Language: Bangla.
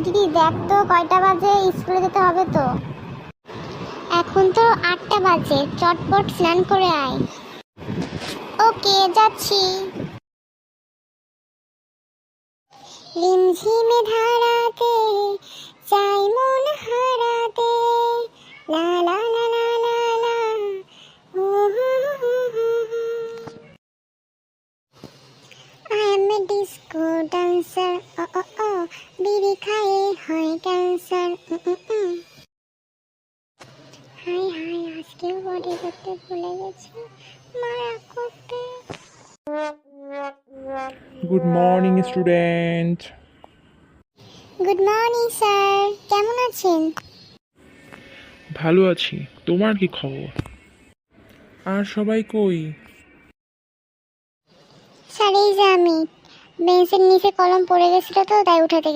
দিদি দেখ তো কয়টা বাজে, স্কুলে যেতে হবে তো। এখন তো 8টা বাজে, চটপট স্নান করে আয়। ওকে, যাচ্ছি। রিমঝিমে ধারাতে চাই মন হারাতে, লা লা লা লা লা লা, ও হো হো হো হো। I am a disco dancer, oh oh oh, বিড়ি খায়ে হয় ক্যান্সার। হাই হাই, আজকেও বডি করতে ভুলে গেছি, মারা করতে। Good morning student. Good morning sir, কেমন আছেন? ভালো আছি, তোমার কি খবর? আর সবাই কই? স্যার এই যে আমি, বেঞ্চের নিচে কলম পড়ে গেছিল তো তাই উঠাতে